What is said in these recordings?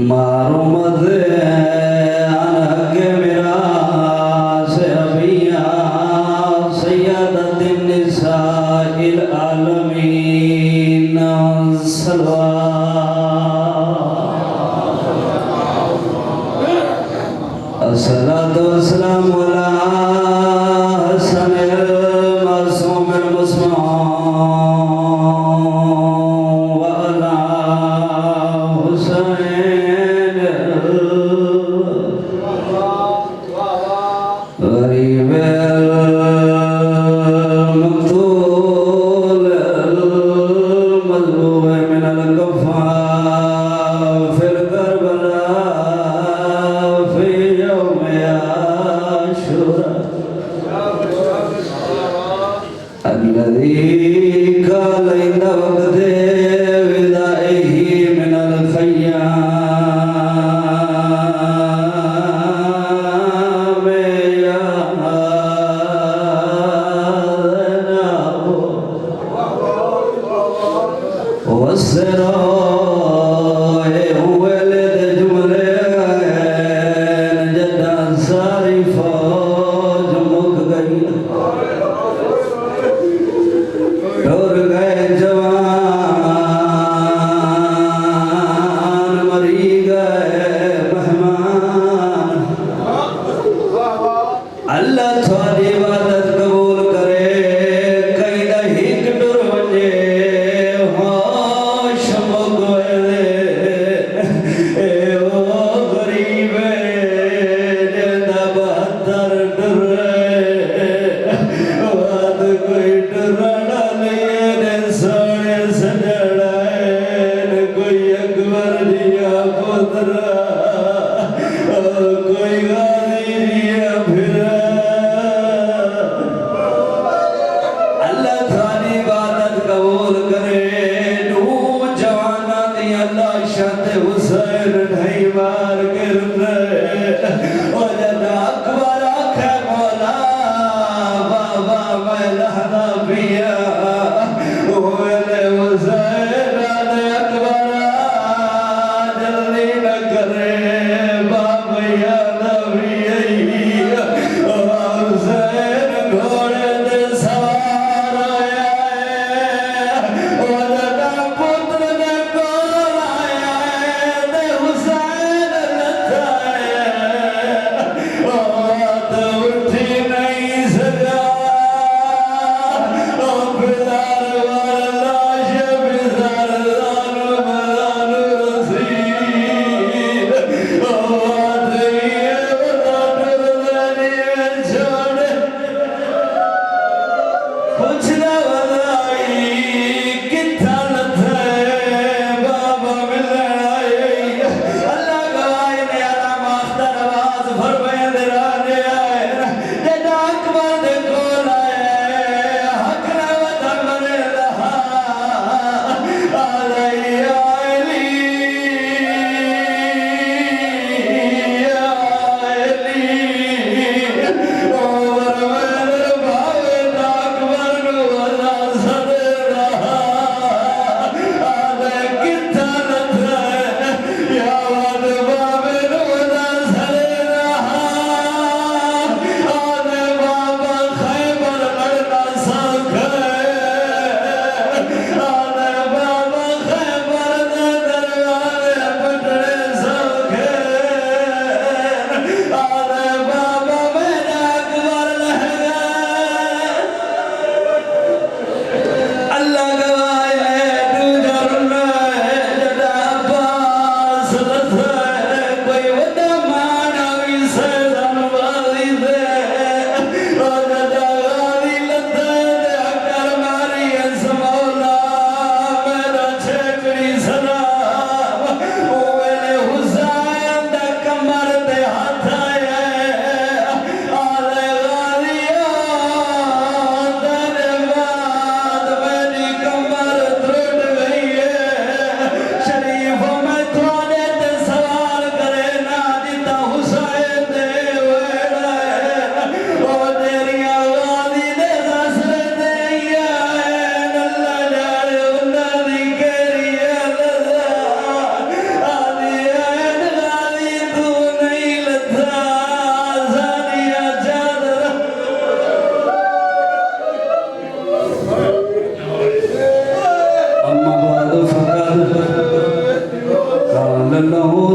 مارو مزے انہگ میرا سے ابیہ سیدت النساء العالمین الصلاة والسلام علی حسن المعصوم المصموم وعلى حسین غریب المقتول المظلوم من الكفار في الكربلاء في يوم عاشوراء الذي قال إن وقت ودائه من الخيام يا والسراء ولد جملين جدا صارفا جمک گئی ڈور گئے جوان مری گئے مہمان اللہ تھوڑی عبادت قبول کرے کئی دہی کٹر بنجے ہو شمو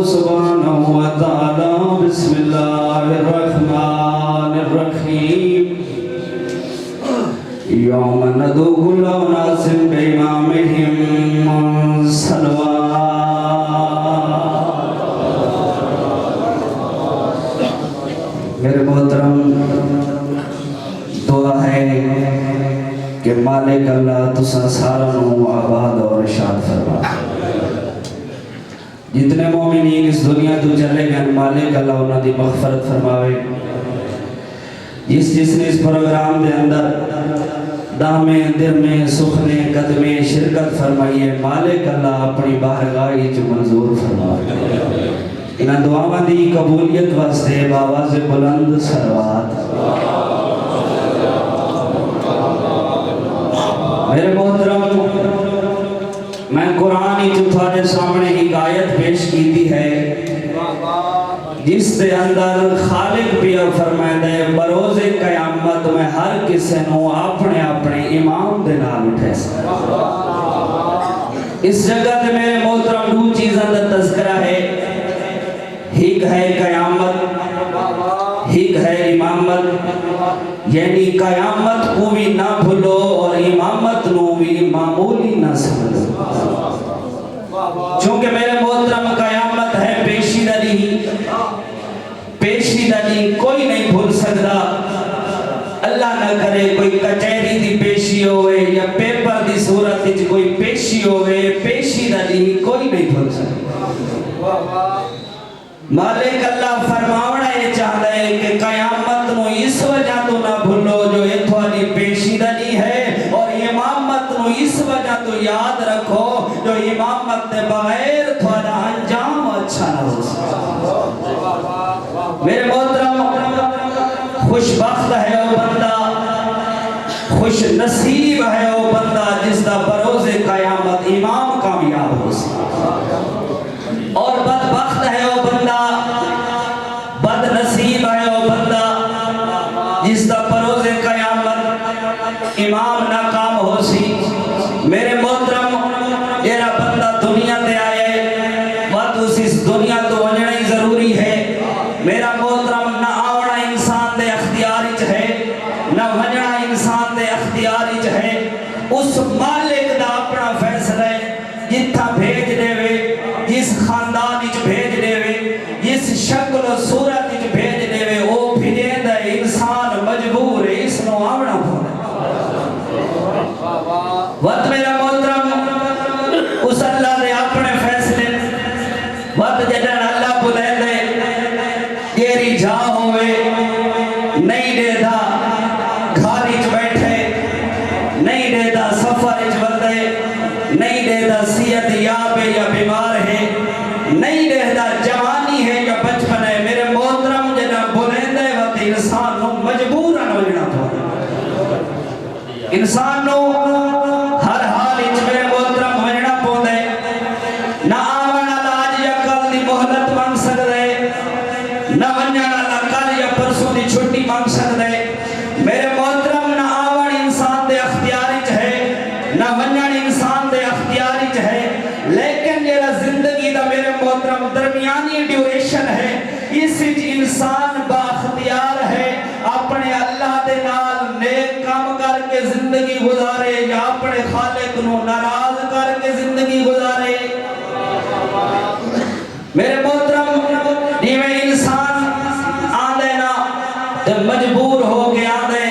سبحانہ و تعالی بسم اللہ الرحمن الرحیم یوم ندعو کل اناس بإمامہم صلوات۔ میرے محترم دعا ہے کہ مالک اللہ تسا سارا نو آباد اور شاد فرما۔ جتنے مومنین اس دنیا تو چلے گئے مالک اللہ انہاں دی مغفرت فرماوے۔ جس نے اس پروگرام دے اندر دامے در میں سخنے قدمے شرکت فرمائیے مالک اللہ اپنی بارگاہ جو منظور فرمائے۔ انہاں دعاواں دی قبولیت واسطے بآواز بلند صلوات۔ میرے محترم میں قرآن ہی جو تھوڑے سامنے ایک آیت پیش کی دی ہے جس کے اندر خالق بھی فرمائے دے بروز قیامت میں ہر کسی نو اپنے اپنے امام دے نال اٹھے سے۔ اس جگہ دے میرے محترم دو چیزاں دا تذکرہ ہے، ایک ہے قیامت، ایک ہے امامت، یعنی قیامت کو بھی نہ بھولو اور امامت نو بھی معمولی نہ سمجھو، چونکہ میرے محترم قیامت ہے پیشیدہ نہیں، پیشیدہ نہیں کوئی نہیں بھول سکتا۔ اللہ نہ کرے کوئی کچہری دی پیشی ہوئے یا پیپر دی صورت دی کوئی پیشی ہوئے، پیشیدہ نہیں کوئی نہیں بھول سکتا۔ مالک اللہ فرماونا یہ چاہتا ہے کہ قیامت نو اس وجہ تو نہ بھولو جو یہ تھوڑی پیشیدہ نہیں ہے، اور امامت نو اس وجہ تو یاد رکھو جو امامت دے بغیر تھوڑا انجام اچھا نہ ہو سکتا۔ میرے محترم خوش بخت ہے وہ بندہ، خوش نصیب ہے وہ بندہ جس دا بروز قیامت امام کامیاب ہو سکتا، اور بدبخت ہے وہ بندہ، بد نصیب ہے وہ بندہ جس دا بروز قیامت امام ناکام ہو سی۔ میرے محترم یہ بندہ دنیا تے آئے وقت اس دنیا تو وجنا ہی ضروری ہے۔ میرا محترم نہ آونا انسان دے اختیاری ہے نہ وجنا انسان دے اختیاری ہے، اس مالک دا اپنا فیصلہ ہے، جتھا بھیج دے وے، جس خاندان وچ بھیج دے وے، جس شکل و صورت وچ بھیج دے وے، او بھیجے دا انسان مجبور ہے اس نو آونا پڑے۔ وقت میرا محترم اس اللہ دے اپنے فیصلے وقت جدن اللہ بلے دے گیری جا ہوئے نہیں دے دا گھاری چ بیٹھے، نہیں دے دا سفر چ بندے، نہیں دے دا صحت یاب ہے یا بیمار ہے، نہیں دے دا جوانی ہے یا بچپن ہے۔ میرے محترم جدن بلے دے وقت انسان نو مجبورن وجنا پڑے، انسان نو ہر حال اچ میرے محترم وجنا پوندے، نہ آونا لاج یا کل دی مہلت مانگ سکدے، نہ ونجنا لا کل یا پرسوں دی چھٹی مانگ سکدے۔ میرے محترم نہ آون انسان دے اختیاری چ ہے نہ ونجن انسان دے اختیاری چ ہے، لیکن یہ زندگی دا میرے محترم درمیانی ڈیوریشن ہے، اس وچ انسان با اختیار ہے اپنے اللہ دے نال نیک کام کر کے زندگی گزارے یا اپنے خالق نو ناراض کر کے زندگی گزارے۔ میرے محترم جویں انسان آندے نا تے مجبور ہو کے آندے،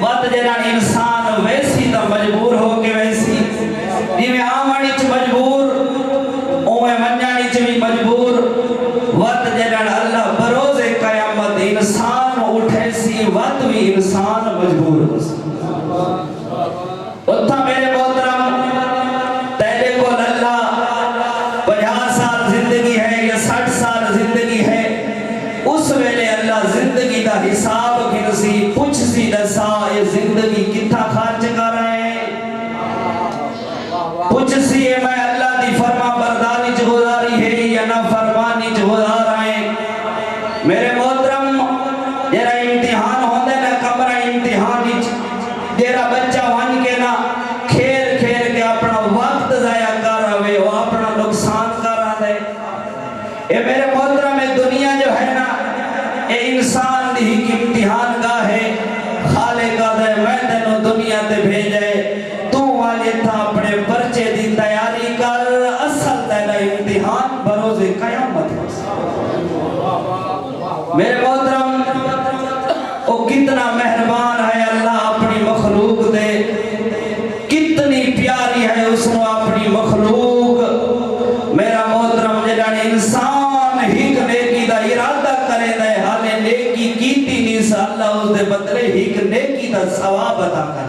وقت جڑا انسان ویسی تا مجبور ہو کے ویسی، جویں آوانی چ مجبور اوے ونجانی چ بھی مجبور، وقت جڑا اللہ بروز قیامت انسان اٹھے سی وقت بھی انسان مجبور ہو سی۔ اتھا میرے محترم تیرے کو اللہ 50 سال زندگی ہے یا 60 سال زندگی ہے، اس ویلے اللہ زندگی دا حساب گنسی پوچھ سی دسا یہ زندگی کتھا خرچ کر رہے ہیں، پوچھ سی میں اللہ دی فرما برداری چ گزاری ہے یا نہ فرمانی چ گزار رہے ہیں۔ میرے محترم جرا امتحان ہوندے نا کمرہ امتحان وچ جیرا بچہ ون کے نا کھیل کھیل کے اپنا وقت ضائع کر رہے وہ اپنا نقصان کر رہے، میرے محترم دنیا جو ہے نا اے انسان دی کی امتحان گاہ ہے خالق دے میں تینوں دنیا تے بھیجے تو والے تھا اپنے پرچے دی تیاری کر اصل تیرا امتحان بروز قیامت میرے محترم او کتنا مہربان ہے اللہ اپنی مخلوق دے کتنی پیاری ہے اس نے اپنی مخلوق میرا محترم جڑا انسان ہی نیکی دا ارادہ کرے دے حالے نیکی کیتی نہیں سا اللہ اس دے بدلے ہی نیکی دا ثواب عطا کر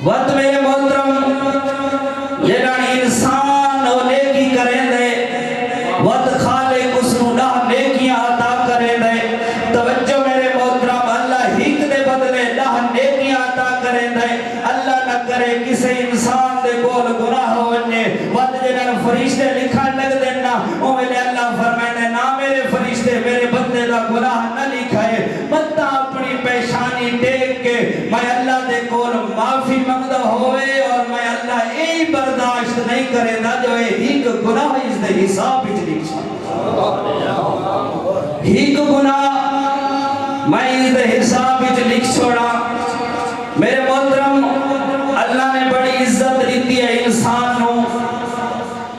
وقت میرے محترم جڑا انسان او نیکی کرے دے وقت خالق اس نو نہ نیکیاں عطا کرے دے توجہ میرے محترم اللہ ہی دے بدلے نہ نیکیاں عطا کرے دے اللہ نہ کرے کسی انسان دے بول گناہ ہونے وقت جنہاں فرشتے لکھان لگ دینا او میرے اللہ فرمائے نہ میرے فرشتے میرے بندے دا گناہ نہ لکھائے بندہ اپنی پیشانی ٹیک کے میں اللہ دے کول معافی مانگدا ہوئے اور میں اللہ ای برداشت نہیں کرے نہ جو ایک گناہ اس دے حساب وچ لکھ ایک گناہ میں اس دے حساب وچ لکھ چھوڑا میرے محترم اللہ نے بڑی عزت دیتی ہے انسان نو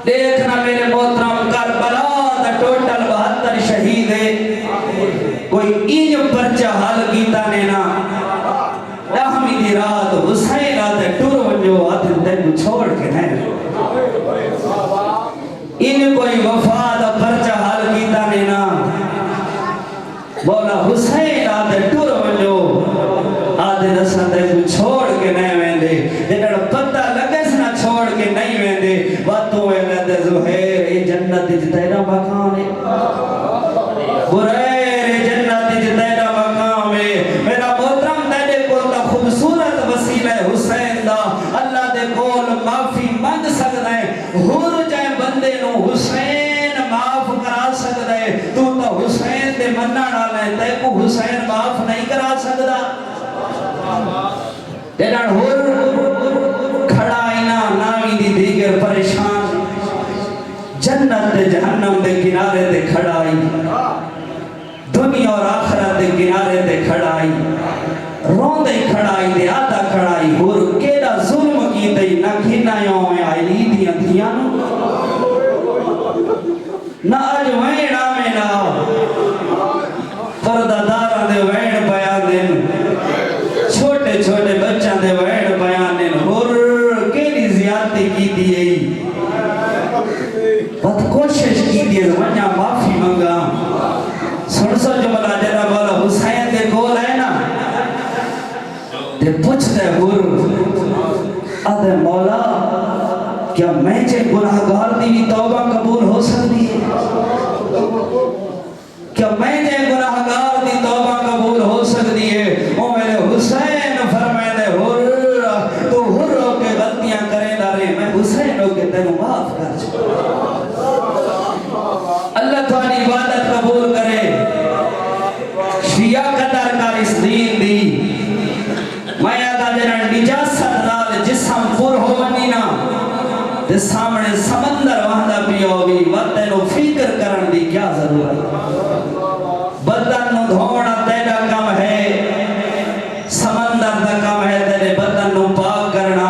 دیکھنا میرے محترم کربلا دا ٹوٹل 72 شہید ہے کوئی این پرچہ حل کیتا نینا رحمی دی رات حسین آتے ٹور ونجو آتے تینو چھوڑ کے نہیں ان کوئی وفا دا پرچہ حل کیتا نینا مولا حسین آتے ٹور ونجو آتے دسنا تینو چھوڑ کے نہیں ویندے جنہاں پتہ لگے سنا چھوڑ کے نہیں ویندے باتوں ویندے زہیر ای جنت تیرا مقام ہے بریر جنت تیرا مقام ہے میرا محترم تیرے کول دا خوبصورت وسیلہ حسین دا اللہ دے کول معافی مانگ سکتا ہے ہور جائے بندے نو حسین معاف کرا سکتا ہے تو تا حسین دے منع نہ لے تے کو حسین معاف نہیں کرا سکتا تیرا ہور کھڑا اینا نامی دی دیگر پریشان جنت دے جہنم دے کنارے دے کھڑائی دنیا اور آخرت دے کنارے دے کھڑائی رون دے کھڑائی دے آدھا کھڑائی اور کیڑا ظلم کی دے نہ کھنائیوں میں آئی دیاں دیانوں نہ آج وینڈا میں نہ پردہ دارہ دے وینڈ بیان دن چھوٹے چھوٹے بچہ دے وینڈ بیان دن اور کیڑی زیادتی کی دیئی بات کوشش کی دیئے ونیا معافی منگا سن سو جملہ جنہ بولا حسین دے کول ہے نا دے پوچھ دے آدھے مولا کیا میں چے گناہگار دیوی توبہ قبول ہو سکتی ہے کیا میں چے گناہگار دی توبہ قبول ہو سکتی ہے او میرے حسین فرمائے دے تو ہر ہو کے غلطیاں کریں دارے میں حسین ہو کے تینوں معاف کر چھوڑا اللہ تمہاری عبادت قبول کرے شیعہ قدر کا اس دین دی میں آدھا جنہاں نجاست نال جسم پر ہو منینا تے سامنے سمندر وہاں پی ہوگی وقت نو فکر کرن دی کیا ضرورت بدن نو دھونا تیرا کم ہے سمندر دا کم ہے تیرے بدن نو پاک کرنا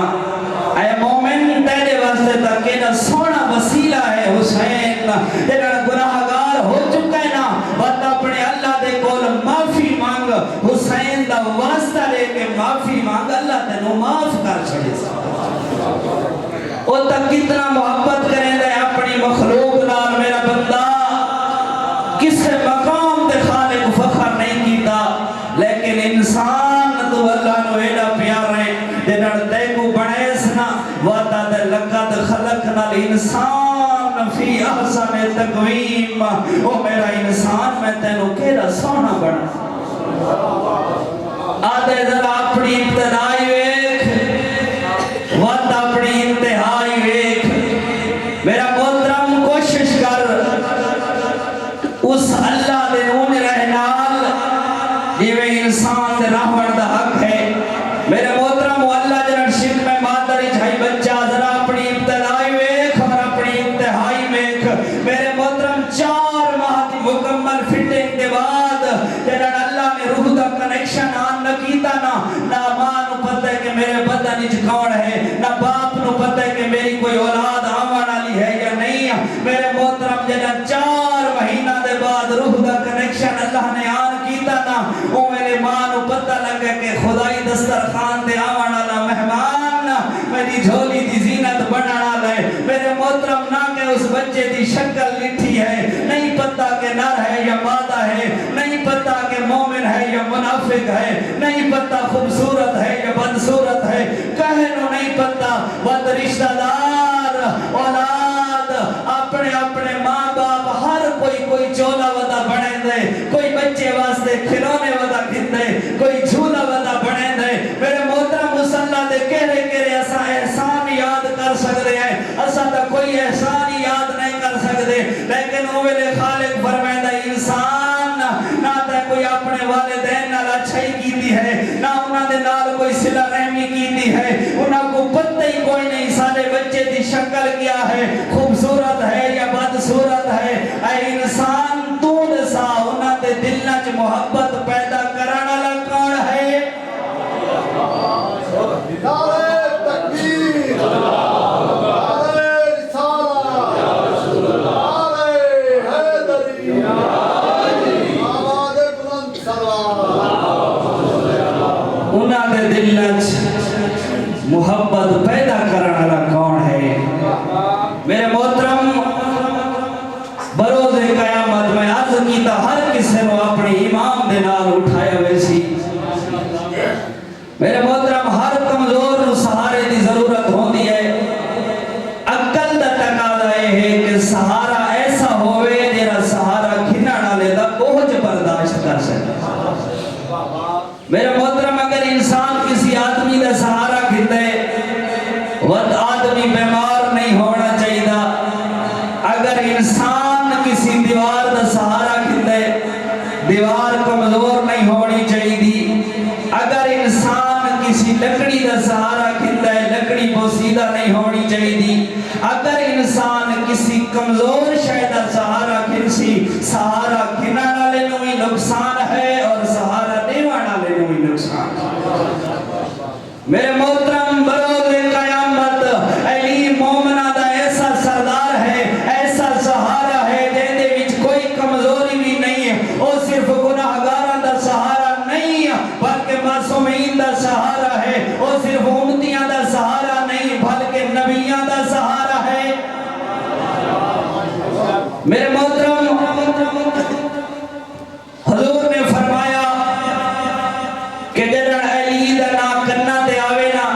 اے مومن تیرے واسطے تک کہ سونا وسیلہ ہے حسین تیرا گناہگار ہو چکا ہے نا وقت اپنے اللہ دے کول معافی مانگ حسین دا واسطہ لے کے معافی مانگ اللہ تینوں معاف کر چھڑے سا او تک کتنا محبت کریں دے اپنی مخلوق نال میرا بندہ کسے مقام تے خالق فخر نہیں کیتا لیکن انسان تو اللہ نو ایڈا پیار ہے جنہاں تے کو بڑے سنا وعدہ دے لقد خلقنا الانسان فی احسن تقویم او میرا انسان میں تینوں کیڑا سونا بنا آدھے ذرا اپنی ابتدائی ویکھ وقت اپنی انتہائی ویکھ میرا محترم کوشش کر اس اللہ دے نون رہنال جیوے انسان دے رحمت دا حق ہے میرے محترم اللہ جنہاں شک میں مادری جھائی بچہ ذرا اپنی ابتدائی ویکھ اور اپنی انتہائی ویکھ میرے وچ کون ہے، نہ باپ نو پتہ ہے کہ میری کوئی اولاد آون والی ہے یا نہیں۔ میرے محترم جدہ 4 مہینہ دے بعد روح دا کنیکشن اللہ نے آن کیتا نا، او میرے ماں نو پتہ لگا کہ خدائی دسترخوان تے آون والا مہمان میری جھولی دی زینت بنانا لے۔ میرے محترم نہ کہ اس بچے دی شکل لٹھی ہے، نہیں پتہ کہ نر ہے یا مادہ ہے، نہیں پتہ کہ مومن ہے یا منافق ہے، نہیں پتہ خوبصورت ہے یا بدصورت ہے، کہنو نہیں پتہ۔ ود رشتہ دار اولاد اپنے اپنے ماں باپ ہر کوئی چولا ودا بنے دے، کوئی بچے واسطے کھلونے ودا کھندے، کوئی جھولا ودا بنے دے۔ میرے محترم مصلی دے کہرے اسا احسان یاد کر سکتے ہیں، اسا تا کوئی احسان یاد نہیں کر سکتے، لیکن اوے خالق فرمائندہ انسان نہ تے کوئی اپنے والدین نال اچھائی کیتی ہے، نہ انہاں دے نال کوئی صلہ رحمی کیتی ہے، انہاں کو پتہ ہی کوئی نہیں سارے بچے دی شکل کیا ہے، خوبصورت ہے یا بدصورت ہے۔ اے انسان تو دسا انہاں دے دل وچ محبت پیدا کرن والا کون ہے؟ محبت پیدا کرنے والا کون ہے؟ میرے محترم بروز قیامت میں عرض کیتا ہر کسی کو اپنی امام دے نال اٹھایا ویسی۔ میرے محترم ہر کمزور نو سہارے دی ضرورت ہوندی ہے، عقل دا تقاضا ہے کہ سہارا ایسا ہوئے جڑا سہارا کھنن والے دا بوجھ برداشت کر سکے۔ میرے محترم اگر انسان کسی آدمی دا سہارا کھندے ود آدمی بیمار نہیں ہونا چاہیے، اگر انسان کسی دیوار دا سہارا کھندے دیوار کمزور نہیں ہونی چاہیے، اگر انسان کسی لکڑی دا سہارا کھندے لکڑی بوسیدہ نہیں ہونی چاہیے، اگر انسان کسی کمزور شے دا سہارا کھنسی سہارا کھنن والے نوں ہی نقصان ہے اور سہارا دیون والے نوں ہی نقصان ہے۔ میرے محترم بروز قیامت علی مومنہ دا ایسا سردار ہے، ایسا سہارا ہے جن دے وچ کوئی کمزوری بھی نہیں ہے، وہ صرف گناہگاراں دا سہارا نہیں بلکہ معصومین دا سہارا ہے، وہ صرف امتیاں دا سہارا نہیں بلکہ نبیاں دا سہارا ہے۔ میرے محترم حضور نے فرمایا کہ جدن علی دا نام کرنا تے آوے نا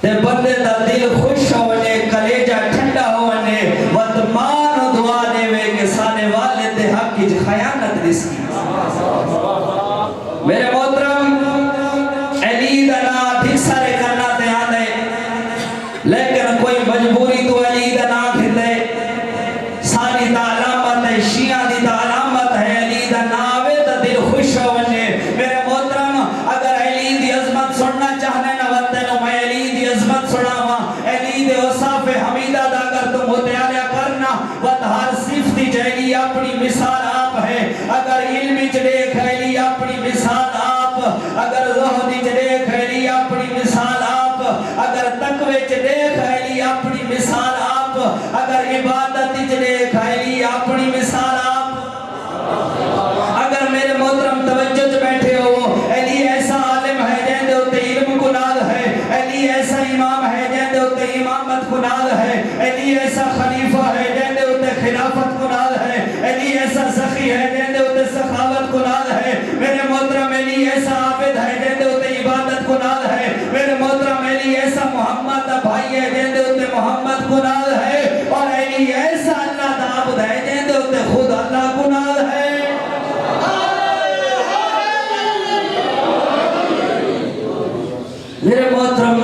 تے بندے دا دل خوش ہونے کلیجہ ٹھنڈا ہونے وطمان دعا دے وے کہ سانے والد دے حق کی خیانت رسی۔ میرے محترم علی دا نام ٹھیک سارے کرنا تے آنے لیکن کوئی مجبوری تو علی دا نام کھندے ساری دا علامت ہے، شیعہ دی دا علامت ہے، علی دا ناوے دا دل خوش ہونے۔ میرے محترم اگر علی دی عظمت سننا چاہنے نہ وطنوں میں علی دی عظمت سناوا، علی دے اوصاف حمیدہ دا اگر تم مطالعہ کرنا وط ہر صفتی علی اپنی مثال آپ ہے، اگر علمی دیکھ علی اپنی مثال آپ، اگر زہدی دیکھ علی اپنی مثال آپ، اگر تقوی دیکھ علی اپنی مثال آپ، اگر عبادت دیکھ علی اپنی مثال آپ۔ اگر میرے محترم توجہ سے بیٹھے ہو، علی ایسا عالم ہے جن دے اتے علم کنال ہے، علی ایسا امام ہے جن دے اتے امامت کنال ہے، علی ایسا خلیفہ ہے جن دے اتے خلافت کنال ہے، علی ایسا سخی ہے جن دے اتے سخاوت کنال ہے، میرے محترم علی ایسا عابد ہے جن دے اتے عبادت کنال ہے، میرے محترم علی ایسا محمد دا بھائی ہے جن دے اتے محمد کنال ہے، اور علی ایسا اللہ دا عبد ہے جن دے اتے خود اللہ کنال ہے۔ میرے محترم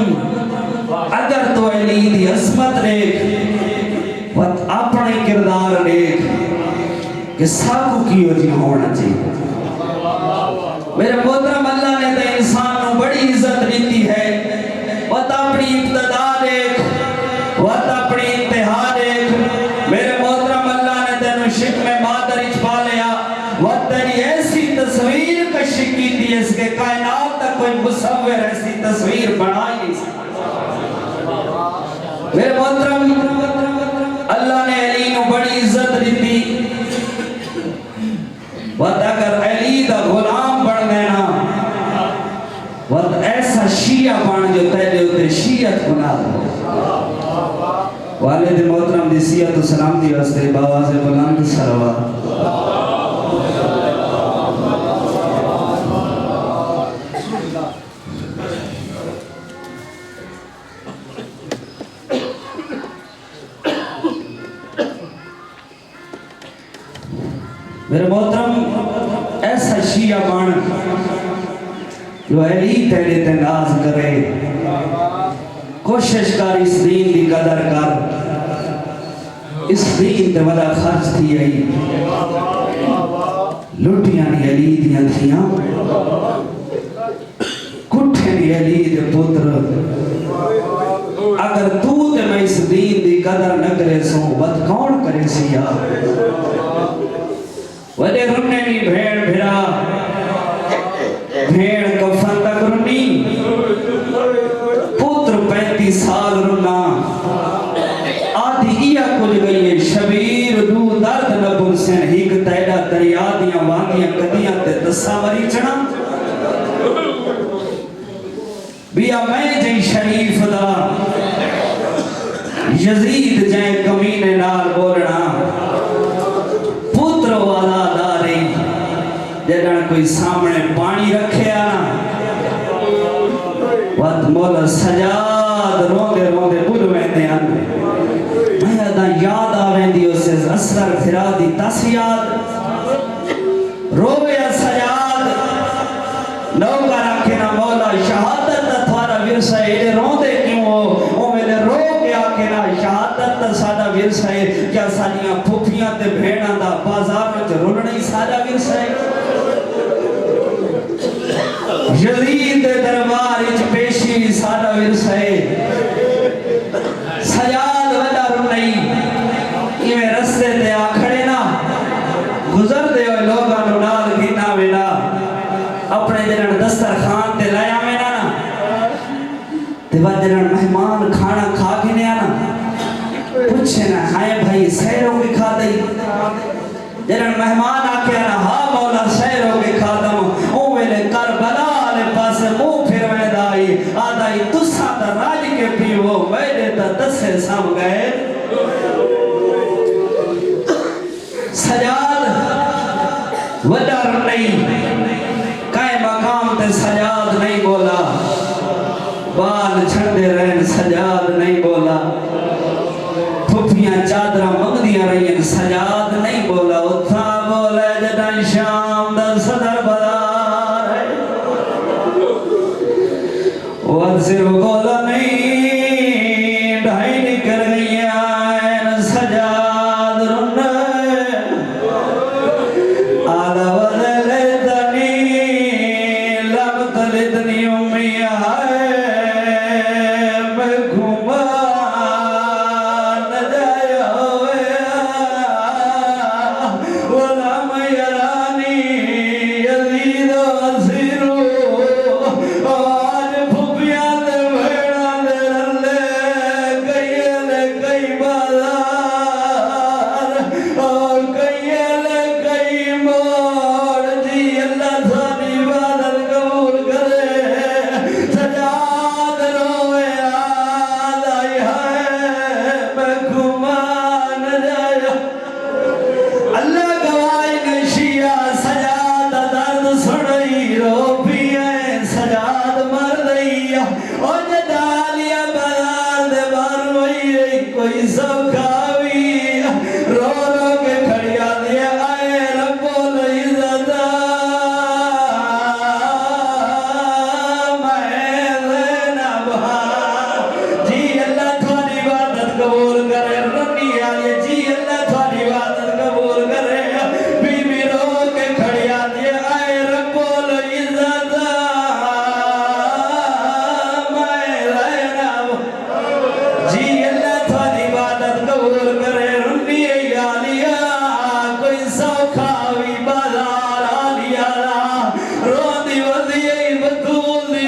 اگر تو علی دی عظمت دیکھ وقت اپنے کردار دیکھ کہ ساکو کیوں جی ہونا چاہیے۔ میرے محترم اللہ نے تو انسان کو بڑی عزت دیتی ہے، وقت اپنی ابتدا دیکھ وقت اپنی انتہا دیکھ۔ میرے محترم اللہ نے تینوں شک میں مادرچ پا لیا، وقت تیری ایسی تصویر کشی کی تھی اس کے کائنات تک کوئی مصور ایسی تصویر بنا ہی نہیں سکتا۔ میرے محترم اللہ نے علی کو بڑی عزت دیتی، وقت اگر علی دا غلام بن دینا وقت ایسا شیعہ بن جو تیرے ہوتے شیعت بنا دو۔ والد محترم دی سیعت و سلامتی واسطے باواز بلند سلوات۔ میرے محترم ایسا شیعہ بن جو علی تیرے تے ناز کرے، کوشش کر اس دین دی قدر کر، اس دین تے ودا خرچ تھی آئی، لٹیاں دی علی دیاں تھیاں، کٹھے دی علی دے پتر، اگر تو تے میں اس دین دی قدر نہ کرے سو بد کون کرے سیا؟ وجہ رنے نہیں بھیڑ بھرا، بھیڑ کفن تک رنی، پتر 35 سال رنا، آدھی ایا کچھ گئی ہے شبیر رو درد نبر سین ہیک تیڑا دریا دیاں واندیاں کدیاں تے تصاوری چڑھا بیا میں جائیں شریف دا یزید جائیں کمینے نال بولنا پتر والا داری جڑن کوئی سامنے پانی رکھے آنا وقت مولا سجاد روندے روندے بلویں دے آنے میں ادھا یاد آویں دی اسے اثر پھرا دی تاسیاد روے سجاد نوکا رکھنا مولا شہادت تھوارا ورسہ ہے روندے کیوں ہو او میں نے رو کے آکھنا شہادت سادہ ورسہ ہے کیا سالیاں پھوپیاں تے بھیڑاں دا بازار میں رولنے سادہ ورسہ ہے یزید دربار اچ پیشی سادہ ورسہ ہے سجاد وڈا رونئی یہ رستے تے آکھڑے نا گزر دے ہوئے لوگاں نو نال گھنا ویلا اپنے جنن دسترخوان تے لایا میں نا تے بعد جنن مہمان کھانا کھا کے نے آنا پوچھے نا ہائے بھائی سیروں کی کھا دئی جنن مہمان آکے آنا ہاں مولا سیروں کی کھا دم او ویلے کربلا آلے پاس مو پھر میں دائی آدائی تسا دا راج کے پیو میرے تا دسے سام گئے سجاد وڈا رنئی کائے مقام تے سجاد نہیں بولا بال چھڑے رہن سجاد نہیں بولا پھوپیاں چادرہ مگدیاں رہین سجاد نہیں بولا اتھا بولے جدن شام دا صدر بازار ہے وزر بولا نہیں ڈھائی نکل گئی آئین سجاد رن آدھا وزر دنی لب تلتنی امی آئے میں گھومان جایا ہوئے غلام یرانی یزید وزیرو آج پھوپیاں دے بھیڑاں دے رلے کئی بازار اور کئی موڑ جی اللہ سانی عبادت قبول کرے سجاد روئے آد آئی ہے میں گھومان جایا اللہ گوائی نشیہ سجاد درد سڑئی رو پیئے سجاد مر دئیا او جدالیا بازار دے باروئی رہی کوئی سوکھاوی رو رو کے کھڑیا دیا آئے ربو العزت میں زینب جی اللہ تھوڑی عبادت قبول کرے رنی آئے جی اللہ تھوڑی عبادت قبول کرے بی بی رو کے کھڑیا دیا آئے ربو العزت میں زینب جی اللہ تھوڑی عبادت قبول کرے رنی آلیا کوئی سوکھاوی بازار آلیا رو دی وزی بطول دی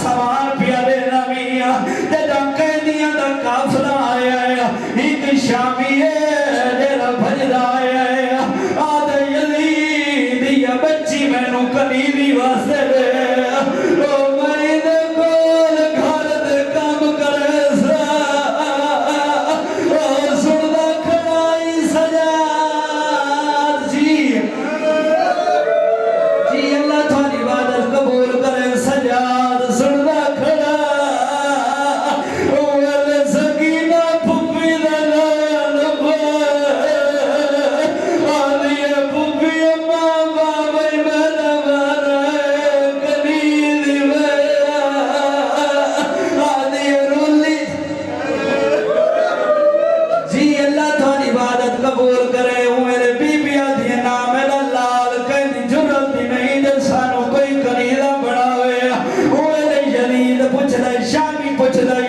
سامان پیا دینا میاں جدا قیدیاں دا قافلہ آیا ہے ایک شامی ہے جیرا بھجدا آیا ہے آدھا یزید یا بچی میں نو کنیلی واسے دے او میں دے کول گھر دے کام کرے سا او سڑدا کھڑائی سجاد جی اللہ تھوڑی عبادت قبول کرے سجاد سڑدا کھڑا اوہ سکینہ پھپی دلال آدھی پھپی اماں بابی میرا مارا کنیلی میرا آدھی رولی جی اللہ تھوڑی عبادت قبول کرے میرے بی بی آدھی نام میرا لال کہنی جرت بھی نہیں جب سانو کوئی کنیدہ بڑھا ہوئے میرے یزید پوچھ دے شامی پوچھ دے